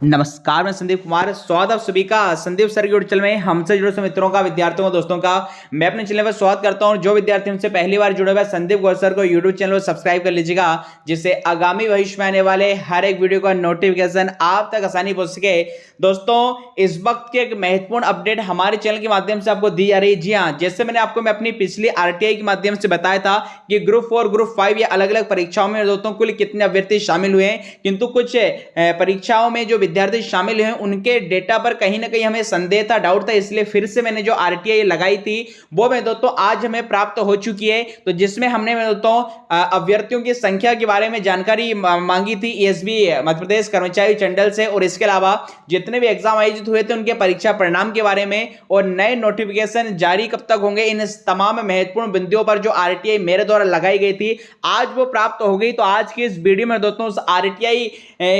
नमस्कार, मैं संदीप कुमार। स्वागत आप सभी का संदीप सर के यूट्यूब चैनल में हमसे जुड़े सभी मित्रों का, विद्यार्थियों का, दोस्तों का मैं अपने चैनल पर स्वागत करता हूं। जो विद्यार्थी हमसे पहली बार जुड़े हुए संदीप गौर सर को यूट्यूब चैनल पर सब्सक्राइब कर लीजिएगा, जिससे आगामी भविष्य में आने वाले हर एक वीडियो का नोटिफिकेशन आप तक आसानी पहुंच सके। दोस्तों, इस वक्त की एक महत्वपूर्ण अपडेट हमारे चैनल के माध्यम से आपको दी जा रही है। जी हाँ, जैसे मैंने आपको मैं अपनी पिछली आरटीआई के माध्यम से बताया था कि ग्रुप 4, ग्रुप 5 या अलग अलग परीक्षाओं में दोस्तों कुल कितने अभ्यर्थी शामिल हुए हैं, किंतु कुछ परीक्षाओं में जो विद्यार्थी शामिल हुए उनके डेटा पर कहीं ना कहीं हमें संदेह था, डाउट था, इसलिए फिर से मैंने जो आरटीआई लगाई थी वो मैं दोस्तों आज हमें प्राप्त हो चुकी है। तो जिसमें हमने दोस्तों अभ्यर्थियों की संख्या के बारे में जानकारी मांगी थी एसबी मध्य प्रदेश कर्मचारी चंडल से, और इसके अलावा जितने भी एग्जाम आयोजित हुए थे उनके परीक्षा परिणाम के बारे में और नए नोटिफिकेशन जारी कब तक होंगे, इन तमाम महत्वपूर्ण बिंदुओं पर जो आरटीआई मेरे द्वारा लगाई गई थी आज वो प्राप्त हो गई। तो आज की इस वीडियो में दोस्तों उस आरटीआई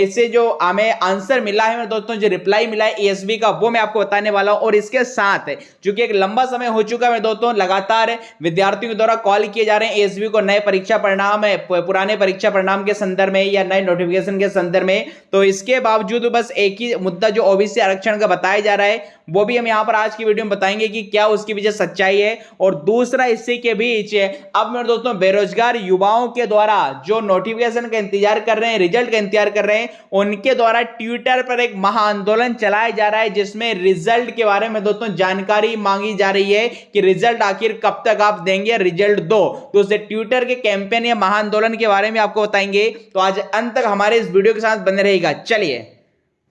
से जो हमें आंसर मिला है, दोस्तों जो रिप्लाई मिला है एएसबी का, वो मैं आपको बताने वाला हूं। और इसके साथ चूंकि एक लंबा समय हो चुका है दोस्तों, लगातार विद्यार्थियों के द्वारा कॉल किए जा रहे हैं एएसबी को नए परीक्षा परिणाम पुराने परीक्षा परिणाम के संदर्भ में या नए नोटिफिकेशन के संदर्भ में, तो इसके बावजूद बस एक ही मुद्दा जो ओबीसी आरक्षण का बताया जा रहा है वो भी हम यहां पर आज की वीडियो में बताएंगे कि क्या उसकी वजह सच्चाई है। और दूसरा, इसी के बीच अब मेरे दोस्तों बेरोजगार युवाओं के द्वारा जो नोटिफिकेशन का इंतजार कर रहे हैं, रिजल्ट का इंतजार कर रहे हैं, उनके द्वारा ट्विटर पर एक महा आंदोलन चलाया जा रहा है, जिसमें रिजल्ट के बारे में दोस्तों जानकारी मांगी जा रही है कि रिजल्ट आखिर कब तक आप देंगे, रिजल्ट दो। तो उस ट्विटर के कैंपेन या महा आंदोलन के बारे में आपको बताएंगे। तो आज अंत तक हमारे इस वीडियो के साथ बने रहेगा। चलिए,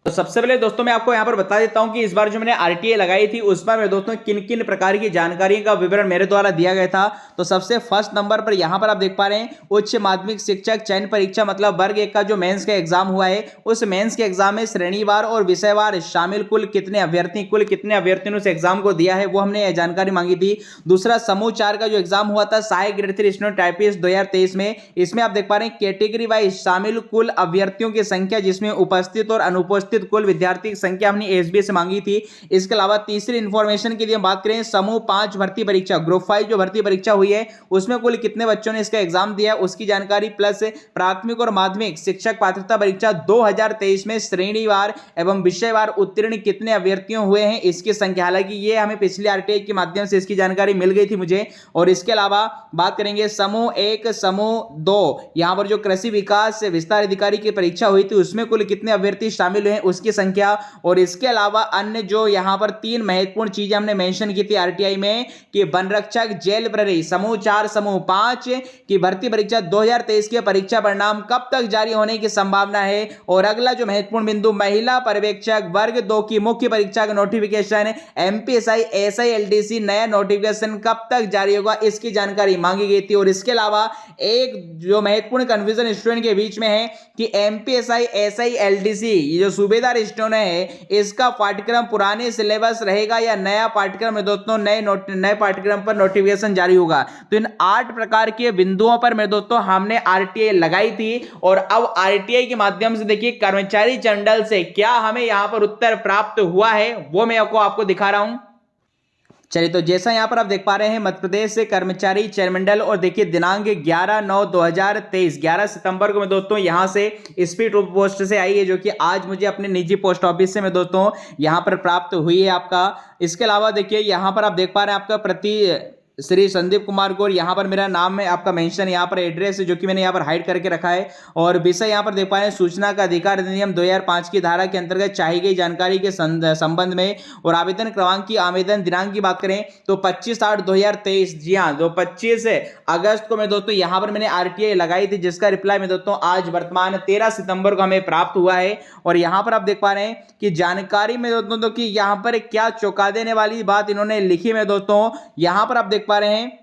तो सबसे पहले दोस्तों मैं आपको यहां पर बता देता हूं कि इस बार जो मैंने आरटीआई लगाई थी उस पर मेरे दोस्तों किन किन प्रकार की जानकारी का विवरण मेरे द्वारा दिया गया था। तो सबसे फर्स्ट नंबर पर यहां पर आप देख पा रहे हैं उच्च माध्यमिक शिक्षक चयन परीक्षा मतलब वर्ग 1 का जो मेंस का एग्जाम हुआ है, उस मेंस के एग्जाम में श्रेणीवार और विषयवार शामिल कुल कितने अभ्यर्थियों ने उस एग्जाम को दिया है, वो हमने यह जानकारी मांगी थी। दूसरा, समूह 4 का जो एग्जाम हुआ था सहायक ग्रेड 3 स्टेनोटाइपिस्ट 2023 में, इसमें आप देख पा रहे हैं कैटेगरी वाइज शामिल कुल अभ्यर्थियों की संख्या, जिसमें उपस्थित और अनुपस्थित कुल विद्यार्थी की संख्या हमने एसबी से मांगी थी। इसके अलावा तीसरी इंफॉर्मेशन की हम बात करें, समूह 5 भर्ती परीक्षा ग्रुप 5 जो भर्ती परीक्षा हुई है उसमें कुल कितने बच्चों ने इसका एग्जाम दिया उसकी जानकारी, प्लस प्राथमिक और माध्यमिक शिक्षक पात्रता परीक्षा 2023 में श्रेणीवार एवं विषयवार उत्तीर्ण कितने अभ्यर्थियों हुए हैं इसकी संख्या। हालांकि ये हमें पिछली आरटीआई के माध्यम से इसकी जानकारी मिल गई थी मुझे। और इसके अलावा बात करेंगे समूह 1 समूह 2, यहां पर जो कृषि विकास विस्तार अधिकारी की परीक्षा हुई थी उसमें कुल कितने अभ्यर्थी शामिल हुए उसकी संख्या। और इसके अलावा अन्य जो यहां पर 3 महत्वपूर्ण चीजें हमने मेंशन की थी आरटीआई में कि वन रक्षक जेल प्रहरी समूह 4 समूह 5 की भर्ती परीक्षा 2023 के परीक्षा परिणाम कब तक जारी होने की संभावना है। और अगला जो महत्वपूर्ण बिंदु, महिला पर्यवेक्षक वर्ग 2 की मुख्य परीक्षा का नोटिफिकेशन एमपीएसआई एसआईएलडीसी नया नोटिफिकेशन कब तक जारी होगा इसकी जानकारी मांगी गई थी। और इसके अलावा एक जो महत्वपूर्ण कंफ्यूजन स्टूडेंट के बीच में है कि एमपीएसआई एसआईएलडीसी ये जो सूबेदार स्टोन है इसका पाठ्यक्रम पुराने सिलेबस रहेगा या नया पाठ्यक्रम में दोस्तों नए पाठ्यक्रम पर नोटिफिकेशन जारी होगा। तो इन 8 प्रकार के बिंदुओं पर मेरे दोस्तों हमने आरटीआई लगाई थी। और अब आरटीआई के माध्यम से देखिए कर्मचारी चंडल से क्या हमें यहां पर उत्तर प्राप्त हुआ है वो मैं आपको दिखा रहा हूं। चलिए, तो जैसा यहां पर आप देख पा रहे हैं मध्य प्रदेश से कर्मचारी चयन मंडल, और देखिए दिनांक 11/9/2023 11 सितंबर को मैं दोस्तों यहां से स्पीड पोस्ट से आई है, जो कि आज मुझे अपने निजी पोस्ट ऑफिस से मैं दोस्तों यहां पर प्राप्त हुई है आपका। इसके अलावा देखिए यहां पर आप देख पा रहे हैं आपका प्रति श्री संदीप कुमार गौर, यहाँ पर मेरा नाम है आपका मेंशन, यहाँ पर एड्रेस है जो कि मैंने यहाँ पर हाइड करके रखा है। और विषय यहाँ पर देख पा रहे हैं सूचना का अधिकार अधिनियम 2005 की धारा के अंतर्गत चाही गई जानकारी के संबंध में। और आवेदन क्रमांक की आवेदन दिनांक की बात करें तो 25/8/2023, जी हाँ, तो 25 अगस्त को मैं दोस्तों यहाँ पर मैंने आरटीआई लगाई थी, जिसका रिप्लाई में दोस्तों आज वर्तमान 13 सितंबर को हमें प्राप्त हुआ है। और यहाँ पर आप देख पा रहे हैं कि जानकारी में दोस्तों कि यहाँ पर क्या चौंका देने वाली बात इन्होंने लिखी में दोस्तों, यहाँ पर आप देख पा रहे हैं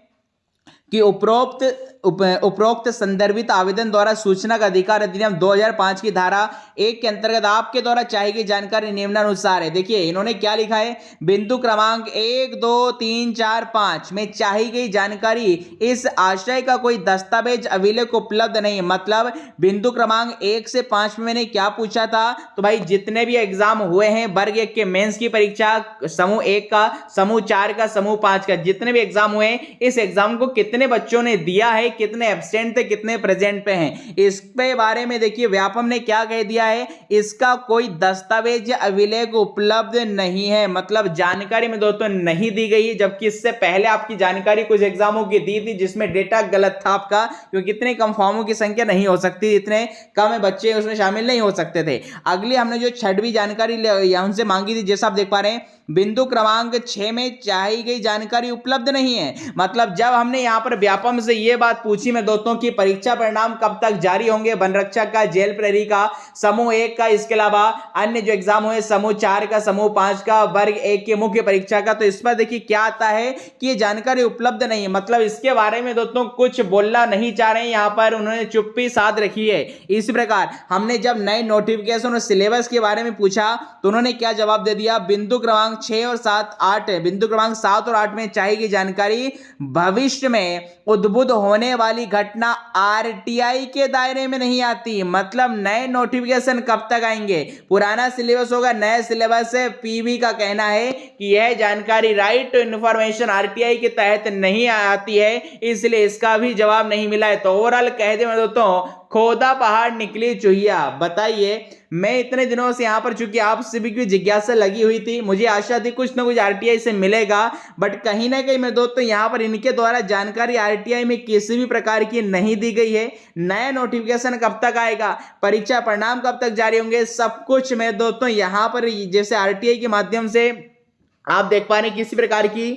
कि उपरोक्त संदर्भित आवेदन द्वारा सूचना का अधिकार अधिनियम 2005 की धारा 1 के अंतर्गत आपके द्वारा चाहिए गई जानकारी निम्नानुसार है। देखिए इन्होंने क्या लिखा है, बिंदु क्रमांक 1 2 3 4 5 में चाहिए गई जानकारी इस आशय का कोई दस्तावेज अभिलेख उपलब्ध नहीं। मतलब बिंदु क्रमांक 1 से 5 में मैंने क्या पूछा था, तो भाई जितने भी एग्जाम हुए हैं वर्ग 1 के मेंस की परीक्षा समूह 1 का, समूह 4 का, समूह 5 का, जितने भी एग्जाम हुए हैं इस एग्जाम को कितने बच्चों ने दिया है, कितने एब्सेंट थे, कितने प्रेजेंट पे हैं। इस पे बारे में देखिए व्यापम ने क्या कह दिया है, इसका कोई दस्तावेज या अभिलेख उपलब्ध नहीं है, मतलब जानकारी में दोस्तों नहीं दी गई है। जबकि इससे पहले आपकी जानकारी कुछ एग्जामों की दी थी जिसमें डेटा गलत था आपका, क्योंकि इतने कम फॉर्मों की संख्या नहीं हो सकती, इतने कम बच्चे उसमें शामिल नहीं हो सकते थे। अगली हमने जो छठवीं जानकारी हमसे मांगी थी, जैसा आप देख पा रहे हैं, बिंदु क्रमांक 6 में चाही गई जानकारी उपलब्ध नहीं है। मतलब जब हमने यहां पर व्यापम से यह बात पूछी में दोस्तों की परीक्षा परिणाम कब तक जारी होंगे, वन रक्षक का, जेल प्रहरी का, समूह 1 का, इसके अलावा अन्य जो एग्जाम हुए समूह 4 का, समूह 5 का, वर्ग 1 के मुख्य परीक्षा का, तो इस पर देखिए क्या आता है कि यह जानकारी उपलब्ध नहीं है। मतलब इसके बारे में दोस्तों कुछ बोलना नहीं चाह रहे हैं, यहां पर उन्होंने चुप्पी साध रखी है। इस प्रकार हमने जब नए नोटिफिकेशन और सिलेबस के बारे में पूछा तो उन्होंने क्या जवाब दे दिया, बिंदु क्रमांक 6 और 7 8 बिंदु क्रमांक 7 और 8 में चाहिए जानकारी भविष्य में उद्भुत होने वाली घटना आरटीआई के दायरे में नहीं आती। मतलब नए नोटिफिकेशन कब तक आएंगे, पुराना सिलेबस होगा, नया सिलेबस है। पीवी का कहना है कि यह जानकारी राइट टू इंफॉर्मेशन आरटीआई के तहत नहीं आती है, इसलिए इसका भी जवाब नहीं मिला है। तो ओवरऑल कह दे मैं दोस्तों, खोदा पहाड़ निकली चुहिया। बताइए, मैं इतने दिनों से यहां पर, चूंकि आप सभी की जिज्ञासा लगी हुई थी, मुझे आशा थी कुछ ना कुछ आरटीआई से मिलेगा, बट कहीं ना कहीं मैं दोस्तों यहां पर इनके द्वारा जानकारी आरटीआई में किसी भी प्रकार की नहीं दी गई है। नया नोटिफिकेशन कब तक आएगा, परीक्षा परिणाम कब तक जारी होंगे, सब कुछ मैं दोस्तों यहां पर जैसे आरटीआई के माध्यम से आप देख पा रहे हैं किसी प्रकार की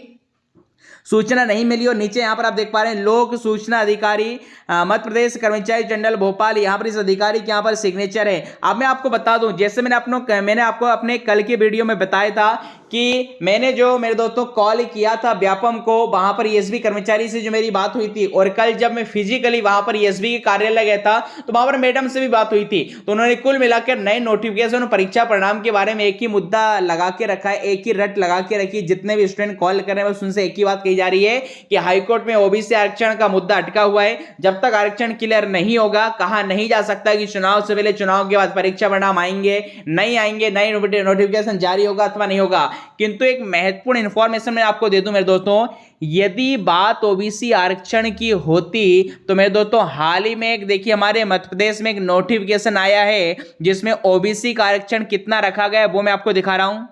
सूचना नहीं मिली। और नीचे यहां पर आप देख पा रहे हैं लोक सूचना अधिकारी मध्य प्रदेश कर्मचारी जनरल भोपाल, यहां पर इस अधिकारी के यहां पर सिग्नेचर है। अब मैं आपको बता दूं, जैसे मैंने आपको अपने कल के वीडियो में बताया था कि मैंने जो मेरे दोस्तों कॉल किया था व्यापम को, वहां पर एसबी कर्मचारी से जो मेरी बात हुई थी, और कल जब मैं फिजिकली वहां पर एसबी के कार्यालय गया था तो वहां पर मैडम से भी बात हुई थी। तो उन्होंने कुल मिलाकर नए नोटिफिकेशन और परीक्षा परिणाम के बारे में एक ही मुद्दा लगा के रखा है, एक ही रट लगा के रखी। जितने भी स्टूडेंट कॉल कर रहे हैं बस उनसे एक ही बात कही जा रही है कि हाईकोर्ट में ओबीसी आरक्षण का मुद्दा अटका हुआ है। जब तक आरक्षण क्लियर नहीं होगा, कहा नहीं जा सकता कि चुनाव से पहले, चुनाव के बाद परीक्षा परिणाम आएंगे नहीं आएंगे, नई नोटिफिकेशन जारी होगा अथवा नहीं होगा। किंतु एक महत्वपूर्ण इंफॉर्मेशन मैं आपको दे दूं मेरे दोस्तों, यदि बात ओबीसी आरक्षण की होती तो मेरे दोस्तों हाल ही में एक देखिए हमारे मध्य प्रदेश में एक नोटिफिकेशन आया है जिसमें ओबीसी का आरक्षण कितना रखा गया है वो मैं आपको दिखा रहा हूं।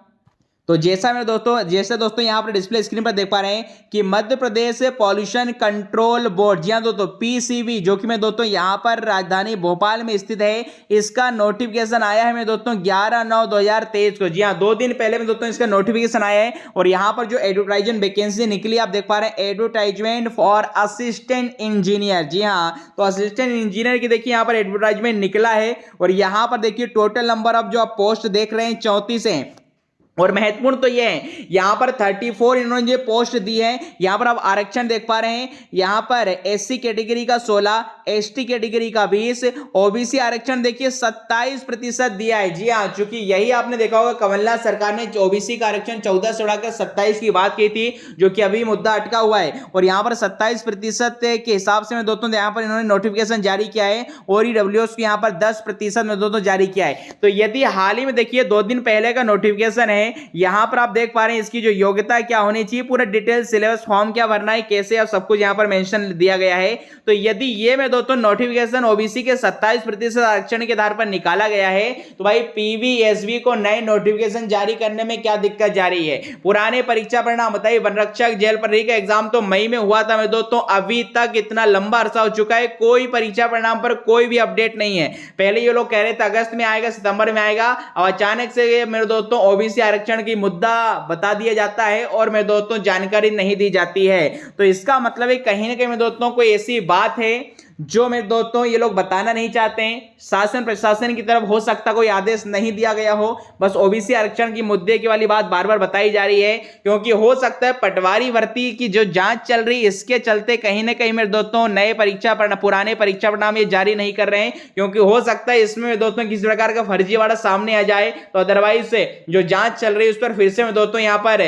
तो जैसे दोस्तों यहां पर डिस्प्ले स्क्रीन पर देख पा रहे हैं कि Madhya Pradesh pollution control board, जी हां दोस्तों पीसीबी, जो कि मैं दोस्तों यहां पर राजधानी भोपाल में स्थित है, इसका नोटिफिकेशन आया है मैं दोस्तों 11/9/2023 को। जी हां, 2 दिन पहले में दोस्तों इसका नोटिफिकेशन आया है। और यहां पर जो एडवर्टाइजमेंट वैकेंसी निकली आप देख पा रहे हैं, एडवर्टाइजमेंट फॉर असिस्टेंट इंजीनियर। जी हां, तो असिस्टेंट इंजीनियर की देखिए यहां पर एडवर्टाइजमेंट निकला है। और यहां पर देखिए टोटल नंबर ऑफ जो आप पोस्ट देख रहे हैं 34 है। और महत्वपूर्ण तो ये है, यहां पर 34 इन्होंने जो पोस्ट दी है, यहां पर आप आरक्षण देख पा रहे हैं, यहां पर एससी कैटेगरी का 16, एसटी कैटेगरी का 20, ओबीसी आरक्षण देखिए 27% दिया है। जी हां, चूंकि यही आपने देखा होगा कमलनाथ सरकार ने ओबीसी का आरक्षण 14 से बढ़ाकर 27 की बात की थी, जो कि अभी मुद्दा अटका हुआ है। और यहां पर 27% के हिसाब से मैं दोस्तों यहां पर इन्होंने नोटिफिकेशन जारी किया है, और ईडब्ल्यूएस को यहां पर 10% में दोस्तों जारी किया है। तो यदि हाल ही में देखिए 2 दिन पहले का नोटिफिकेशन है, यहां पर आप देख पा रहे हैं इसकी जो योग्यता क्या होनी चाहिए, पूरा डिटेल सिलेबस, फॉर्म क्या भरना है, कैसे, आप सब कुछ यहां पर मेंशन दिया गया है। तो यदि ये मैं दोस्तों नोटिफिकेशन ओबीसी के 27% आरक्षण के आधार पर निकाला गया है, तो भाई पीवीएसबी को नए नोटिफिकेशन जारी करने में क्या दिक्कत जा रही है। पुराने परीक्षा परिणाम बताइए, वन रक्षक, जेल प्रहरी का एग्जाम तो मई में हुआ था मैं दोस्तों, अभी तक इतना लंबा अरसा हो चुका है, कोई परीक्षा परिणाम पर कोई भी अपडेट नहीं है। पहले ये लोग कह रहे थे अगस्त में आएगा, सितंबर में आएगा, और अचानक से मेरे दोस्तों ओबीसी आरक्षण की मुद्दा बता दिया जाता है और मेरे दोस्तों जानकारी नहीं दी जाती है। तो इसका मतलब है कहीं ना कहीं मेरे दोस्तों कोई ऐसी बात है जो मेरे दोस्तों ये लोग बताना नहीं चाहते हैं। शासन प्रशासन की तरफ हो सकता कोई आदेश नहीं दिया गया हो, बस ओबीसी आरक्षण की मुद्दे की वाली बात बार बार बताई जा रही है, क्योंकि हो सकता है पटवारी भर्ती की जो जांच चल रही है इसके चलते कहीं ना कहीं मेरे दोस्तों नए परीक्षा परिणाम, पुराने परीक्षा परिणाम ये जारी नहीं कर रहे हैं, क्योंकि हो सकता है इसमें मेरे दोस्तों किसी प्रकार का फर्जीवाड़ा सामने आ जाए। तो अदरवाइज से जो जांच चल रही है उस पर फिर से मेरे दोस्तों यहाँ पर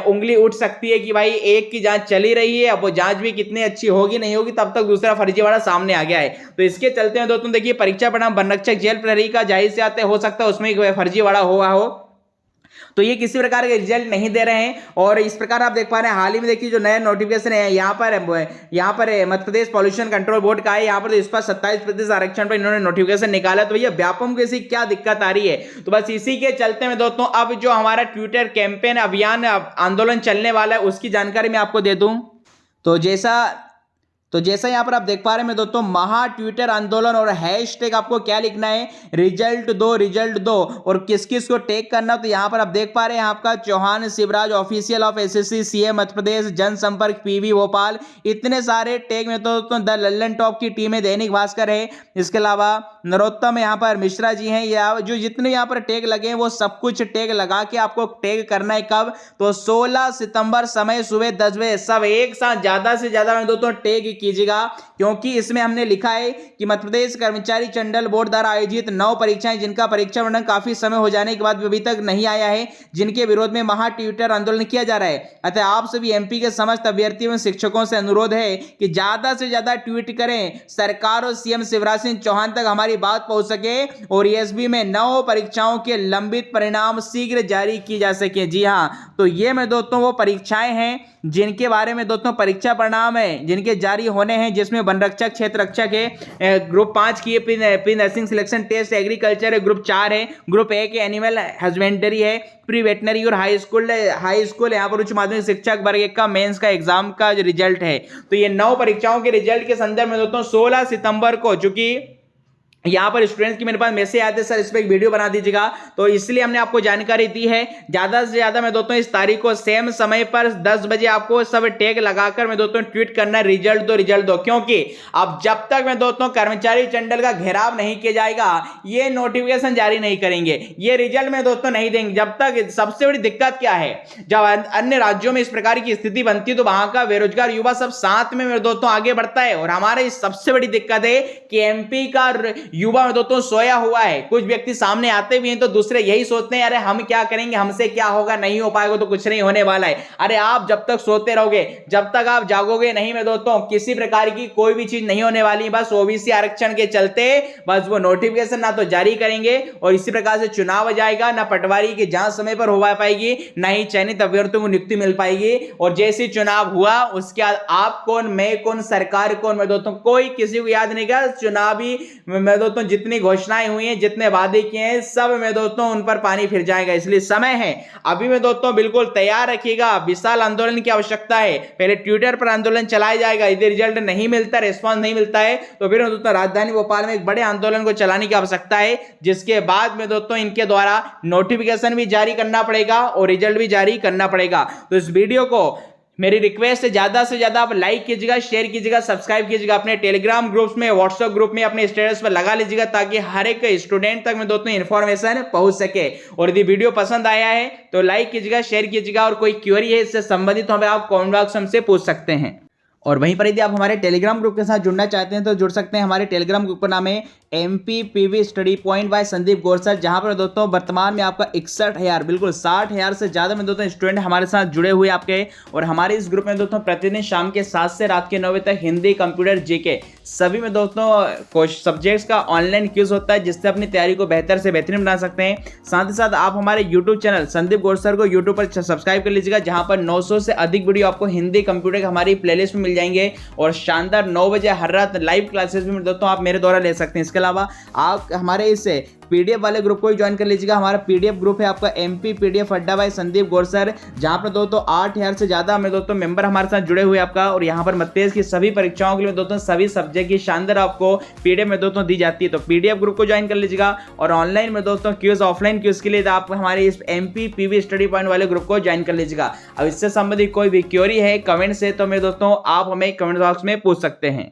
उंगली उठ सकती है कि भाई एक की जांच चली रही है, अब वो जांच भी कितनी अच्छी होगी नहीं होगी, तब तक दूसरा फर्जीवाड़ा सामने आ गया है। तो इसके चलते हैं दोस्तों देखिए परीक्षा परिणाम वन रक्षक, जेल प्रहरी का जाहिर से आते हो सकता है उसमें फर्जीवाड़ा हुआ हो। तो ये किसी प्रकार का रिजल्ट नहीं दे रहे हैं। और इस प्रकार आप देख पा रहे हैं हाल ही में देखिए जो नया नोटिफिकेशन है यहाँ पर Madhya Pradesh pollution control board का है। यहाँ पर इस पर 27% आरक्षण पर इन्होंने नोटिफिकेशन निकाला। तो भैया व्यापम को ऐसी क्या दिक्कत आ रही है, तो बस इसी के चलते में दोस्तों अब जो हमारा ट्विटर कैंपेन अभियान आंदोलन चलने वाला है उसकी जानकारी मैं आपको दे दूं। तो जैसा यहाँ पर आप देख पा रहे हैं दोस्तों, महा ट्विटर आंदोलन और हैशटैग आपको क्या लिखना है, रिजल्ट दो और किस किस को टैग करना। तो यहाँ पर आप देख पा रहे हैं आपका Chauhan Shivraj official of SSC CM Madhya Pradesh जनसंपर्क पीवी भोपाल, इतने सारे टैग में दोस्तों द लल्लन टॉप की टीम है, दैनिक भास्कर है, इसके अलावा नरोत्तम यहाँ पर मिश्रा जी हैं, या जो जितने यहाँ पर टैग लगे हैं वो सब कुछ टैग लगा के आपको टैग करना है। कब, तो 16 सितंबर समय सुबह 10 बजे सब एक साथ ज्यादा से ज्यादा में दोस्तों टैग कीजिएगा, क्योंकि इसमें हमने लिखा है कि मध्य प्रदेश कर्मचारी चंडल बोर्ड द्वारा आयोजित 9 परीक्षाएं जिनका परीक्षा वर्णन काफी समय हो जाने के बाद अभी तक नहीं आया है, जिनके विरोध में महा ट्विटर आंदोलन किया जा रहा है। अतः आप सभी एमपी के समस्त अभ्यर्थियों एवं शिक्षकों से अनुरोध है कि ज्यादा से ज्यादा ट्वीट करें, सरकार और सीएम शिवराज सिंह चौहान तक हमारी बात पहुंच सके और एसबी में 9 परीक्षाओं के लंबित परिणाम शीघ्र जारी की जा सके। जी हाँ, तो ये मैं दोस्तों वो परीक्षाएं हैं जिनके बारे में दोस्तों परीक्षा परिणाम है जिनके जारी होने हैं, जिसमें वन रक्षक, क्षेत्र रक्षक है, ग्रुप 5 की pre nursing selection test, agriculture है, ग्रुप 4 है, ग्रुप 1 के एनिमल हस्बेंड्री है, प्री वेटनरी और हाई स्कूल यहाँ पर उच्च माध्यमिक शिक्षक वर्ग का मेंस का एग्जाम का जो रिजल्ट है। तो ये 9 परीक्षाओं के रिजल्ट के संदर्भ में दोस्तों 16 सितंबर को, चूंकि यहाँ पर स्टूडेंट्स की मेरे पास मैसेज आते हैं सर इस पर एक वीडियो बना दीजिएगा, तो इसलिए हमने आपको जानकारी दी है। ज्यादा से ज्यादा मैं दोस्तों इस तारीख को सेम समय पर 10 बजे आपको सब टैग लगाकर मैं दोस्तों ट्वीट करना है रिजल्ट दो, क्योंकि अब जब तक मैं दोस्तों कर्मचारी चंडल का घेराव नहीं किया जाएगा ये नोटिफिकेशन जारी नहीं करेंगे, ये रिजल्ट में दोस्तों नहीं देंगे जब तक। सबसे बड़ी दिक्कत क्या है, जब अन्य राज्यों में इस प्रकार की स्थिति बनती है तो वहां का बेरोजगार युवा सब साथ में मेरे दोस्तों आगे बढ़ता है, और हमारे सबसे बड़ी दिक्कत है कि एमपी का युवा में दोस्तों सोया हुआ है। कुछ व्यक्ति सामने आते भी हैं तो दूसरे यही सोचते हैं अरे हम क्या करेंगे, हमसे क्या होगा, नहीं हो पाएगा तो कुछ नहीं होने वाला है। अरे आप जब तक सोते रहोगे, जब तक आप जागोगे नहीं में दोस्तों किसी प्रकार की कोई भी चीज नहीं होने वाली। बस ओबीसी आरक्षण के चलते बस वो नोटिफिकेशन ना तो जारी करेंगे और इसी प्रकार से चुनाव हो जाएगा, ना पटवारी की जांच समय पर हो पाएगी, ना ही चयनित अभ्यर्थियों को नियुक्ति मिल पाएगी। और जैसे चुनाव हुआ उसके बाद आप कौन, मैं कौन, सरकार कौन में दोस्तों कोई किसी को याद नहीं कर। चुनावी में दोस्तों जितनी घोषणाएं हुई हैं, जितने वादे किए हैं, सब में दोस्तों उन पर पानी फिर जाएगा। इसलिए समय है अभी में दोस्तों बिल्कुल तैयार रखिएगा। विशाल आंदोलन की आवश्यकता है, पहले ट्विटर पर आंदोलन चलाया जाएगा, यदि रिजल्ट नहीं मिलता, रिस्पांस नहीं मिलता है तो फिर दोस्तों राजधानी भोपाल में एक बड़े आंदोलन को चलाने की आवश्यकता है, जिसके बाद में दोस्तों इनके द्वारा नोटिफिकेशन भी जारी करना पड़ेगा और रिजल्ट भी जारी करना पड़ेगा। तो इस वीडियो को मेरी रिक्वेस्ट है ज्यादा से ज्यादा आप लाइक कीजिएगा, शेयर कीजिएगा, सब्सक्राइब कीजिएगा, अपने टेलीग्राम ग्रुप्स में, व्हाट्सएप ग्रुप में, अपने स्टेटस पर लगा लीजिएगा ताकि हर एक स्टूडेंट तक में दोस्तों इन्फॉर्मेशन पहुंच सके। और यदि वीडियो पसंद आया है तो लाइक कीजिएगा, शेयर कीजिएगा, और कोई क्वेरी है इससे संबंधित तो हमें आप कमेंट बॉक्स हमसे पूछ सकते हैं। और वहीं पर यदि आप हमारे टेलीग्राम ग्रुप के साथ जुड़ना चाहते हैं तो जुड़ सकते हैं। हमारे टेलीग्राम ग्रुप का नाम है MPPV study point by Sandeep Gorsar, जहां पर दोस्तों वर्तमान में आपका 61,000 बिल्कुल 60,000 से ज़्यादा में दोस्तों स्टूडेंट हमारे साथ जुड़े हुए आपके। और हमारे इस ग्रुप में दोस्तों प्रतिदिन शाम के 7 से रात के 9 बजे तक हिंदी, कंप्यूटर, जीके सभी में दोस्तों सब्जेक्ट्स का ऑनलाइन क्विज होता है, जिससे अपनी तैयारी को बेहतर से बेहतरीन बना सकते हैं। साथ ही साथ आप हमारे यूट्यूब चैनल संदीप गोरसर को यूट्यूब पर सब्सक्राइब कर लीजिएगा, जहां पर 900 से अधिक वीडियो आपको हिंदी, कंप्यूटर की हमारी प्लेलिस्ट में मिल जाएंगे। और शानदार 9 बजे हर रात लाइव क्लासेस भी दोस्तों आप मेरे द्वारा ले सकते हैं। इसके अलावा आप हमारे इस पीडीएफ वाले ग्रुप को ही ज्वाइन कर लीजिएगा। हमारा पीडीएफ ग्रुप है आपका MP PDF अड्डा बाय संदीप गोरसर, जहां पर दोस्तों 8,000 से ज्यादा में दोस्तों मेंबर हमारे साथ जुड़े हुए आपका। और यहाँ पर मध्य की सभी परीक्षाओं के लिए दोस्तों सभी सब्जेक्ट की शानदार आपको पीडीएफ में दोस्तों दी जाती है। तो पीडीएफ ग्रुप को ज्वाइन कर लीजिएगा। और ऑनलाइन में दोस्तों क्यूज, ऑफलाइन क्यूज के लिए आप हमारे इस MPPV स्टडी पॉइंट वाले ग्रुप को ज्वाइन कर लीजिएगा। अब इससे संबंधित कोई भी क्वेरी है, कमेंट से, तो मैं दोस्तों आप हमें कमेंट बॉक्स में पूछ सकते हैं।